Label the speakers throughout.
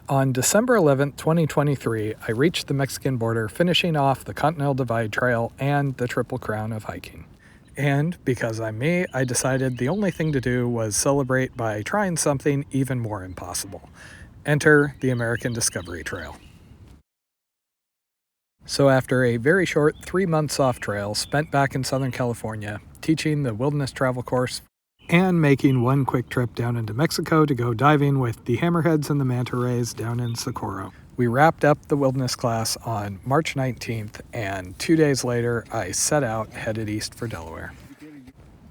Speaker 1: On December 11th, 2023, I reached the Mexican border, finishing off the Continental Divide Trail and the Triple Crown of hiking. And because I'm me, I decided the only thing to do was celebrate by trying something even more impossible. Enter the American Discovery Trail. So after a very short 3-month soft trail spent back in Southern California, teaching the wilderness travel course, and making one quick trip down into Mexico to go diving with the hammerheads and the manta rays down in Socorro, we wrapped up the wilderness class on March 19th, and 2 days later I set out headed east for Delaware.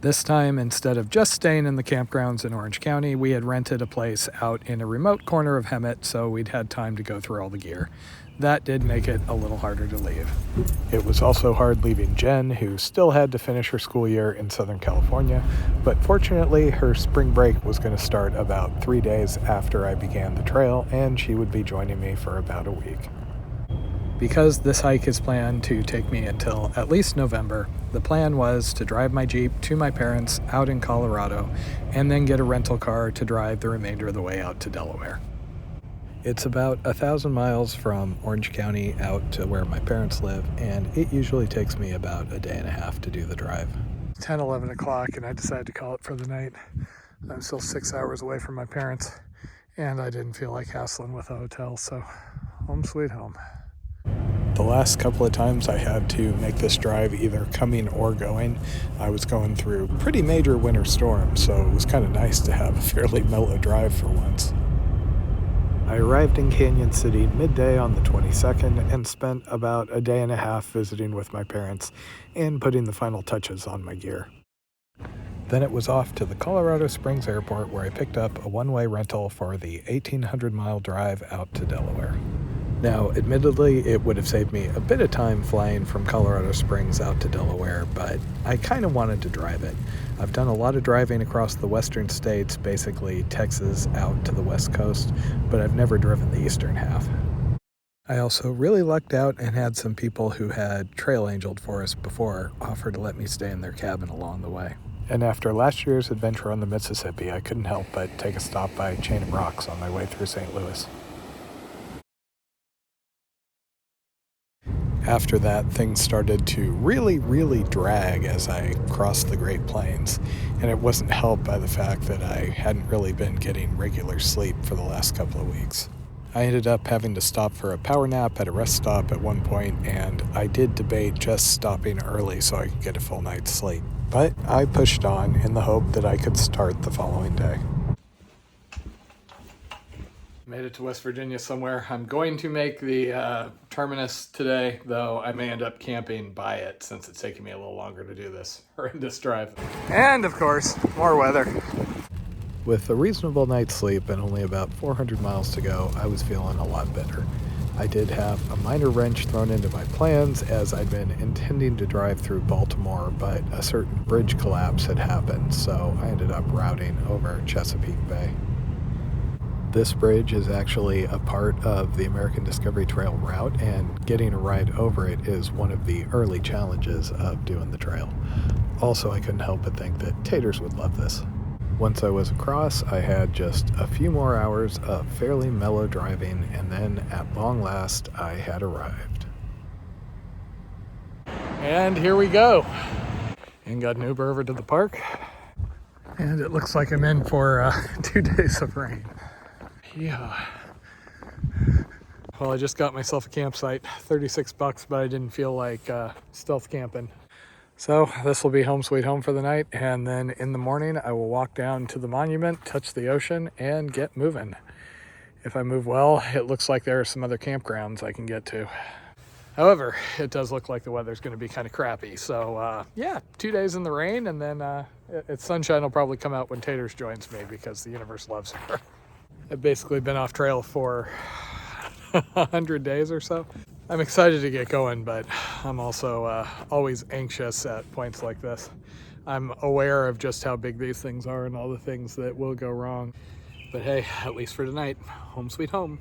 Speaker 1: This time, instead of just staying in the campgrounds in Orange County, we had rented a place out in a remote corner of Hemet, so we'd had time to go through all the gear. That did make it a little harder to leave. It was also hard leaving Jen, who still had to finish her school year in Southern California, but fortunately her spring break was going to start about 3 days after I began the trail, and she would be joining me for about a week. Because this hike is planned to take me until at least November, the plan was to drive my Jeep to my parents out in Colorado and then get a rental car to drive the remainder of the way out to Delaware. It's about 1,000 miles from Orange County out to where my parents live, and it usually takes me about a day and a half to do the drive. 10, 11 o'clock, and I decided to call it for the night. I'm still 6 hours away from my parents, and I didn't feel like hassling with a hotel, so home sweet home. The last couple of times I had to make this drive either coming or going, I was going through pretty major winter storms, so it was kind of nice to have a fairly mellow drive for once. I arrived in Canyon City midday on the 22nd and spent about a day and a half visiting with my parents and putting the final touches on my gear. Then it was off to the Colorado Springs Airport, where I picked up a one-way rental for the 1,800-mile drive out to Delaware. Now, admittedly, it would have saved me a bit of time flying from Colorado Springs out to Delaware, but I kind of wanted to drive it. I've done a lot of driving across the western states, basically Texas out to the west coast, but I've never driven the eastern half. I also really lucked out and had some people who had trail angeled for us before offer to let me stay in their cabin along the way. And after last year's adventure on the Mississippi, I couldn't help but take a stop by Chain of Rocks on my way through St. Louis. After that, things started to really drag as I crossed the Great Plains, and it wasn't helped by the fact that I hadn't really been getting regular sleep for the last couple of weeks. I ended up having to stop for a power nap at a rest stop at one point, and I did debate just stopping early so I could get a full night's sleep. But I pushed on in the hope that I could start the following day. Made it to West Virginia somewhere. I'm going to make the Terminus today, though I may end up camping by it since it's taking me a little longer to do this horrendous drive. And of course, more weather. With a reasonable night's sleep and only about 400 miles to go, I was feeling a lot better. I did have a minor wrench thrown into my plans, as I'd been intending to drive through Baltimore, but a certain bridge collapse had happened, so I ended up routing over Chesapeake Bay. This bridge is actually a part of the American Discovery Trail route, and getting a ride over it is one of the early challenges of doing the trail. Also, I couldn't help but think that Taters would love this. Once I was across, I had just a few more hours of fairly mellow driving, and then at long last, I had arrived. And here we go. And got an Uber over to the park. And it looks like I'm in for 2 days of rain. Yeah. Well, I just got myself a campsite, $36, but I didn't feel like stealth camping. So this will be home sweet home for the night, and then in the morning I will walk down to the monument, touch the ocean, and get moving. If I move well, it looks like there are some other campgrounds I can get to. However, it does look like the weather's going to be kind of crappy. So yeah, 2 days in the rain, and then sunshine will probably come out when Taters joins me because the universe loves her. I've basically been off trail for 100 days or so. I'm excited to get going, but I'm also always anxious at points like this. I'm aware of just how big these things are and all the things that will go wrong. But hey, at least for tonight, home sweet home.